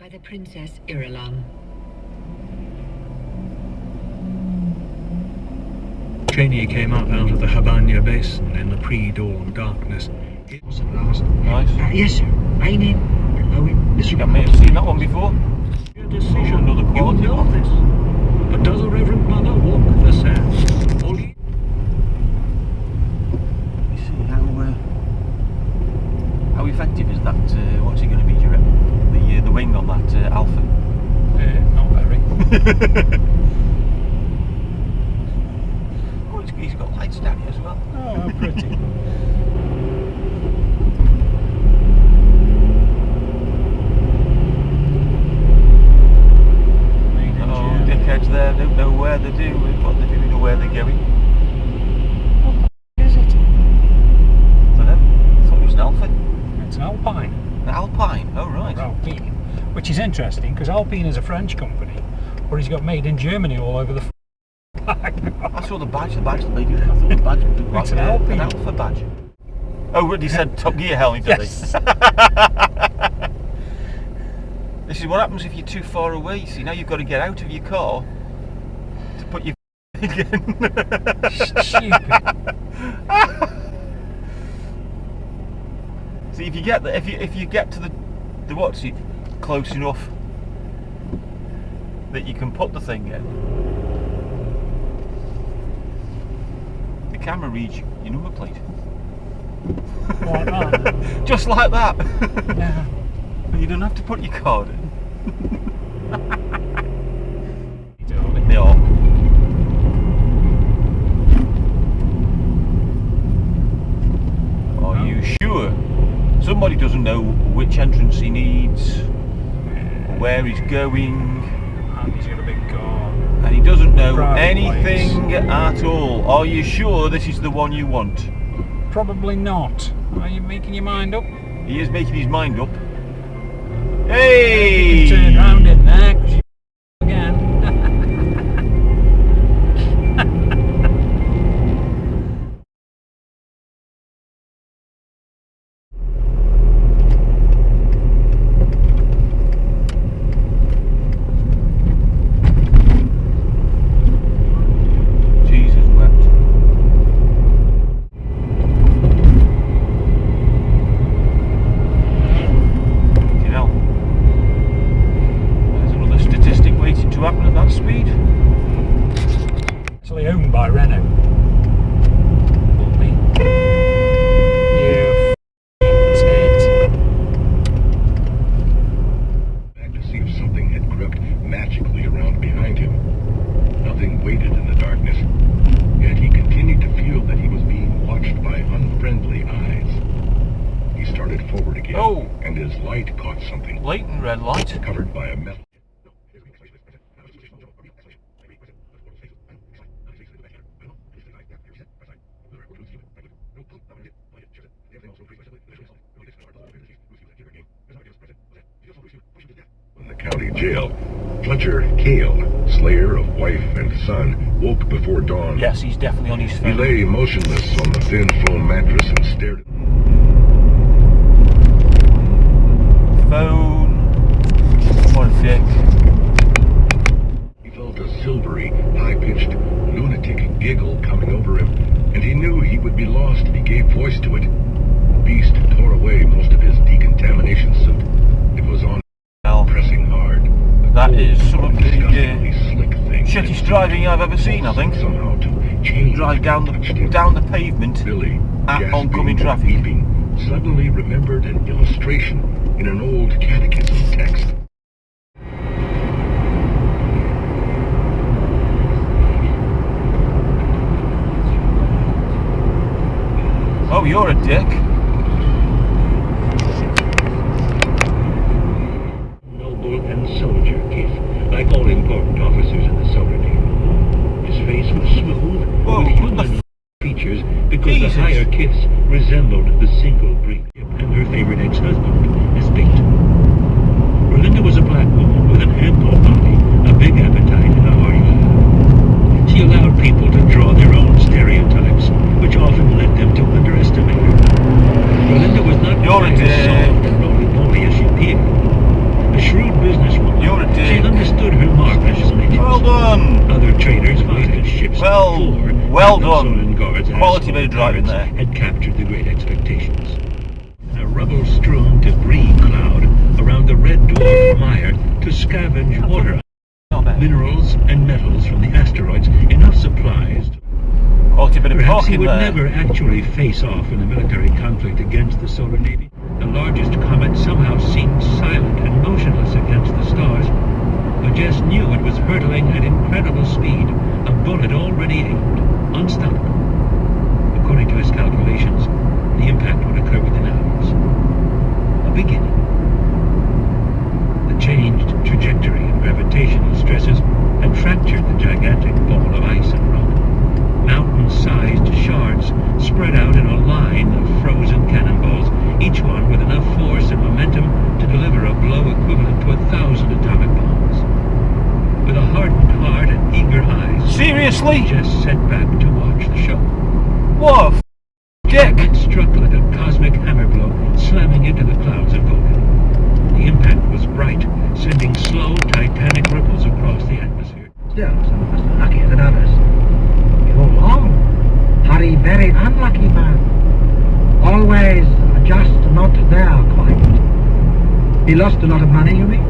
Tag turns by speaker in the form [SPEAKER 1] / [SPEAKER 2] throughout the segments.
[SPEAKER 1] by the Princess Irulan.
[SPEAKER 2] Cheney came up out of the Habanya Basin in the pre-dawn darkness. It was at last.
[SPEAKER 3] Nice.
[SPEAKER 1] Yes, sir. My name, below him, Mr.
[SPEAKER 3] I may have seen that one before.
[SPEAKER 2] Your decision,
[SPEAKER 3] Another quality
[SPEAKER 2] you know
[SPEAKER 3] one.
[SPEAKER 2] this. But does the Reverend Mother walk the sands? All he...
[SPEAKER 3] You see how effective is that? What's it going to be, do you reckon? The wing on that Alpha.
[SPEAKER 2] not very.
[SPEAKER 3] Oh, he's got lights down here as well.
[SPEAKER 2] Oh, how pretty.
[SPEAKER 3] Oh, dickheads there don't know where they're doing, what they're doing or where they're going.
[SPEAKER 2] Is it?
[SPEAKER 3] I don't know. I thought it was an Alpha.
[SPEAKER 2] It's an Alpine.
[SPEAKER 3] An Alpine, oh right.
[SPEAKER 2] Or Alpine. Which is interesting because Alpine is a French company, but he's got made in Germany all over the bag.
[SPEAKER 3] I saw the badge they do. I thought the badge would look like
[SPEAKER 2] It's an Alpine.
[SPEAKER 3] an Alpha badge. Oh, what he said Top Gear helmet, did
[SPEAKER 2] Yes.
[SPEAKER 3] he? This is what happens if you're too far away. See, now you've got to get out of your car to put your again.
[SPEAKER 2] Stupid.
[SPEAKER 3] See, if you get the, if you get to the what's it close enough that you can put the thing in, the camera reads your number plate.
[SPEAKER 2] Like that.
[SPEAKER 3] Just like that.
[SPEAKER 2] Yeah.
[SPEAKER 3] You don't have to put your card in.
[SPEAKER 2] Darling.
[SPEAKER 3] They are. Are you sure? Somebody doesn't know which entrance he needs, or where he's going,
[SPEAKER 2] And he's got a big car.
[SPEAKER 3] and he doesn't know
[SPEAKER 2] Private
[SPEAKER 3] anything
[SPEAKER 2] place.
[SPEAKER 3] at all. Are you sure this is the one you want?
[SPEAKER 2] Probably not. Are you making your mind up?
[SPEAKER 3] He is making his mind up.
[SPEAKER 2] You
[SPEAKER 3] Hey!
[SPEAKER 2] can turn round in there 'cause you again.
[SPEAKER 3] Jesus wept. You know, there's another statistic waiting to happen at that speed.
[SPEAKER 2] Actually owned by Renault. Will be. You tit.
[SPEAKER 4] Back to see if something had crept magically around behind him. Nothing waited in the darkness, yet he continued to feel that he was being watched by unfriendly eyes. He started forward again,
[SPEAKER 3] Oh.
[SPEAKER 4] and his light caught something
[SPEAKER 3] Blatant red light.
[SPEAKER 4] covered by a metal. In the county jail, Fletcher Cale, slayer of wife and son, woke before dawn.
[SPEAKER 3] Yes, he's definitely on his
[SPEAKER 4] He
[SPEAKER 3] phone.
[SPEAKER 4] lay motionless on the thin foam mattress and stared at
[SPEAKER 3] Phone. What a dick.
[SPEAKER 4] He felt a silvery, high-pitched, lunatic giggle coming over him, and he knew he would be lost if he gave voice to it. The beast tore away most of his decontamination suit. It was on
[SPEAKER 3] Well,
[SPEAKER 4] pressing hard.
[SPEAKER 3] that is some of the
[SPEAKER 4] Disgustingly slick thing.
[SPEAKER 3] shittest driving I've ever seen, I think.
[SPEAKER 4] Somehow to change
[SPEAKER 3] Drive down the pavement
[SPEAKER 4] Billy,
[SPEAKER 3] at
[SPEAKER 4] gasping,
[SPEAKER 3] oncoming traffic.
[SPEAKER 4] weeping, suddenly remembered an illustration in an old catechism text.
[SPEAKER 3] Oh, you're a dick.
[SPEAKER 5] Noble and soldier, Keith, like all important officers in the Solar Navy. His face was smooth,
[SPEAKER 3] Whoa,
[SPEAKER 5] with
[SPEAKER 3] what the
[SPEAKER 5] human features, because
[SPEAKER 3] Jesus.
[SPEAKER 5] the higher kiths resembled the single breed, and her favorite ex-husband is picked. Berlinda was a black woman with an ample body, a big appetite, and a heart. She allowed people to draw their own stereotypes, which often led them to underestimate her. Berlinda was not
[SPEAKER 3] You're a
[SPEAKER 5] quite as
[SPEAKER 3] dick.
[SPEAKER 5] soft and roly-poly as she appeared. A shrewd businesswoman,
[SPEAKER 3] You're a
[SPEAKER 5] she
[SPEAKER 3] dick.
[SPEAKER 5] understood her marvelous limits.
[SPEAKER 3] Well done.
[SPEAKER 5] Other traders visited ships
[SPEAKER 3] Well-
[SPEAKER 5] before.
[SPEAKER 3] well
[SPEAKER 5] and the
[SPEAKER 3] done.
[SPEAKER 5] Solan Guards and
[SPEAKER 3] Quality
[SPEAKER 5] Asphalt
[SPEAKER 3] bit of driving
[SPEAKER 5] pirates
[SPEAKER 3] there.
[SPEAKER 5] had captured the Great Expectations. A rubble-strewn debris cloud around the red dwarf Mire to scavenge water,
[SPEAKER 3] Not bad.
[SPEAKER 5] minerals, and metals from the asteroids, enough supplies.
[SPEAKER 3] Quality bit of
[SPEAKER 5] Perhaps he
[SPEAKER 3] talking
[SPEAKER 5] would
[SPEAKER 3] there.
[SPEAKER 5] never actually face off in a military conflict against the Solar Navy. The largest comet somehow seemed silent and motionless against the stars, but Jess knew it was hurtling at incredible speed, a bullet already aimed, unstoppable. According to his calculations, the impact would occur within hours. A beginning. The changed trajectory and gravitational stresses had fractured the gigantic ball of ice and rock. Mountain-sized shards spread out in a line of frozen cannonballs, each one with enough force and momentum to deliver a blow equivalent to 1,000 atomic bombs. With a hardened heart and eager eyes,
[SPEAKER 3] Seriously?
[SPEAKER 5] Jess sat back to watch the show.
[SPEAKER 3] What a dick.
[SPEAKER 5] It struck like a cosmic hammer blow, slamming into the clouds of Vulcan. The impact was bright, sending slow, titanic ripples across the atmosphere.
[SPEAKER 6] Still, some of us are luckier than others. You're wrong. Harry, very unlucky man. Always just not there quite. He lost a lot of money, you mean?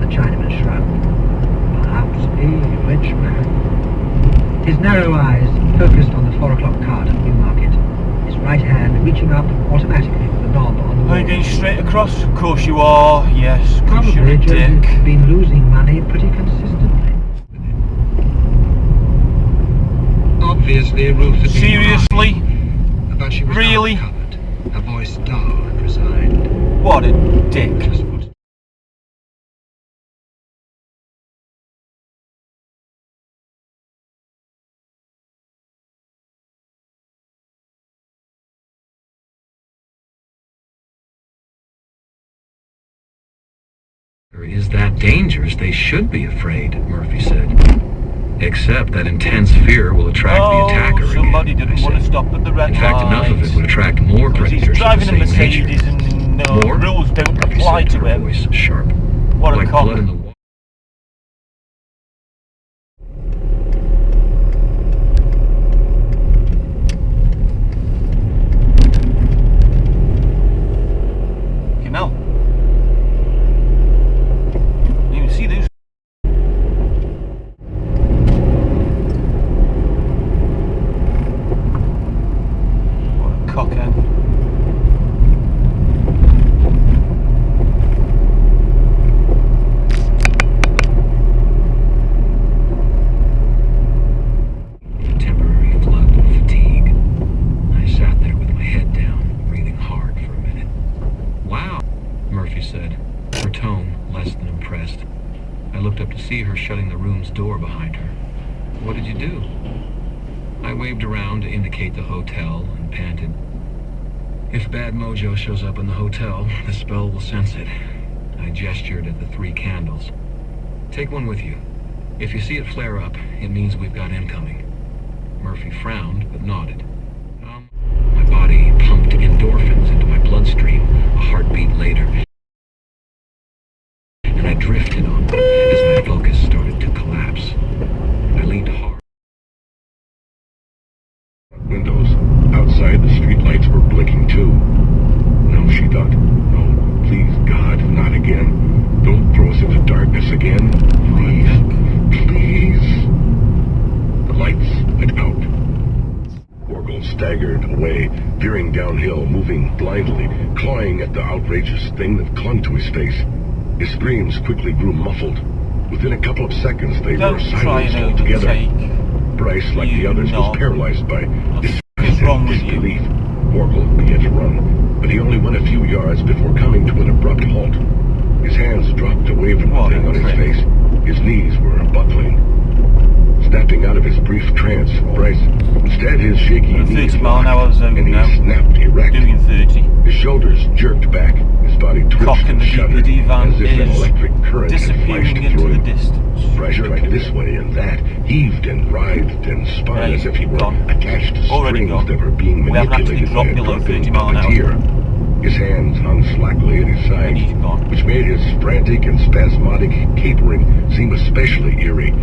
[SPEAKER 6] The Chinaman shrugged. Perhaps a rich man. His narrow eyes focused on the 4 o'clock card at Newmarket. His right hand reaching up automatically for the knob on the wall.
[SPEAKER 3] Are you going straight across? Of course you are. Yes, of course you're
[SPEAKER 6] Probably
[SPEAKER 3] a
[SPEAKER 6] Josie's
[SPEAKER 3] dick.
[SPEAKER 6] been losing money pretty consistently. Obviously, Ruth had been
[SPEAKER 3] Seriously?
[SPEAKER 6] crying, but she was
[SPEAKER 3] Really?
[SPEAKER 6] not covered. Her voice dull and resigned.
[SPEAKER 3] What a dick.
[SPEAKER 6] Just what
[SPEAKER 7] is that dangerous, they should be afraid, Murphy said. Except that intense fear will attract the attacker
[SPEAKER 3] somebody
[SPEAKER 7] again,
[SPEAKER 3] didn't
[SPEAKER 7] I
[SPEAKER 3] want to
[SPEAKER 7] said.
[SPEAKER 3] stop at the red
[SPEAKER 7] In fact, enough of it would attract more
[SPEAKER 3] Because
[SPEAKER 7] predators
[SPEAKER 3] he's
[SPEAKER 7] of the
[SPEAKER 3] driving a
[SPEAKER 7] same
[SPEAKER 3] Mercedes
[SPEAKER 7] nature.
[SPEAKER 3] and no
[SPEAKER 7] More?
[SPEAKER 3] rules don't
[SPEAKER 7] Murphy
[SPEAKER 3] apply
[SPEAKER 7] said,
[SPEAKER 3] to
[SPEAKER 7] her
[SPEAKER 3] him.
[SPEAKER 7] voice sharp.
[SPEAKER 3] What a
[SPEAKER 7] Like
[SPEAKER 3] cock.
[SPEAKER 7] blood in the water.
[SPEAKER 3] You know. You can see those. What a cockhead.
[SPEAKER 7] A temporary flood of fatigue. I sat there with my head down, breathing hard for a minute. Wow, Murphy said, her tone less than impressed. I looked up to see her shutting the room's door behind her. What did you do? I waved around to indicate the hotel and panted. If bad mojo shows up in the hotel, the spell will sense it. I gestured at the 3 candles. Take one with you. If you see it flare up, it means we've got incoming. Murphy frowned, but nodded. My body pumped endorphins into my bloodstream a heartbeat later. And I drifted on them as my focus started to collapse. I leaned hard.
[SPEAKER 4] Windows. Outside, the streetlights were blinking too. No, she thought. No, please, God, not again. Don't throw us into darkness again. Please. Please. The lights went out. Orgel staggered away, veering downhill, moving blindly, clawing at the outrageous thing that clung to his face. His screams quickly grew muffled. Within a couple of seconds, they
[SPEAKER 3] Don't
[SPEAKER 4] were
[SPEAKER 3] try
[SPEAKER 4] silenced
[SPEAKER 3] and
[SPEAKER 4] altogether.
[SPEAKER 3] overtake.
[SPEAKER 4] Bryce, like the
[SPEAKER 3] You
[SPEAKER 4] others, was
[SPEAKER 3] knob.
[SPEAKER 4] paralyzed by disgust
[SPEAKER 3] is wrong
[SPEAKER 4] and
[SPEAKER 3] with you?
[SPEAKER 4] disbelief. Orgel began to run, but he only went a few yards before coming to an abrupt halt. His hands dropped away from the
[SPEAKER 3] What a
[SPEAKER 4] thing on his
[SPEAKER 3] prick.
[SPEAKER 4] face. His knees were buckling. Snapping out of his brief trance, Bryce, instead his shaky
[SPEAKER 3] On a
[SPEAKER 4] knees
[SPEAKER 3] 30 mile an hour
[SPEAKER 4] locked,
[SPEAKER 3] zone
[SPEAKER 4] and he
[SPEAKER 3] now.
[SPEAKER 4] snapped erect.
[SPEAKER 3] Doing 30.
[SPEAKER 4] His shoulders jerked back, his body twitched
[SPEAKER 3] Cock in
[SPEAKER 4] and
[SPEAKER 3] the
[SPEAKER 4] shuddered,
[SPEAKER 3] DPD van
[SPEAKER 4] as if an
[SPEAKER 3] is
[SPEAKER 4] electric current had
[SPEAKER 3] disappearing
[SPEAKER 4] flashed
[SPEAKER 3] into
[SPEAKER 4] through
[SPEAKER 3] the
[SPEAKER 4] him.
[SPEAKER 3] distance.
[SPEAKER 4] Bryce tried this way and that, heaved and writhed and spun
[SPEAKER 3] Yeah,
[SPEAKER 4] as if he were
[SPEAKER 3] gone.
[SPEAKER 4] attached to
[SPEAKER 3] Already
[SPEAKER 4] strings
[SPEAKER 3] gone.
[SPEAKER 4] that were being
[SPEAKER 3] We haven't actually
[SPEAKER 4] manipulated by a
[SPEAKER 3] dropped below
[SPEAKER 4] drunken
[SPEAKER 3] 30 mile an hour.
[SPEAKER 4] puppeteer. His hands hung slackly at his sides,
[SPEAKER 3] He's gone.
[SPEAKER 4] which made his frantic and spasmodic capering seem especially eerie.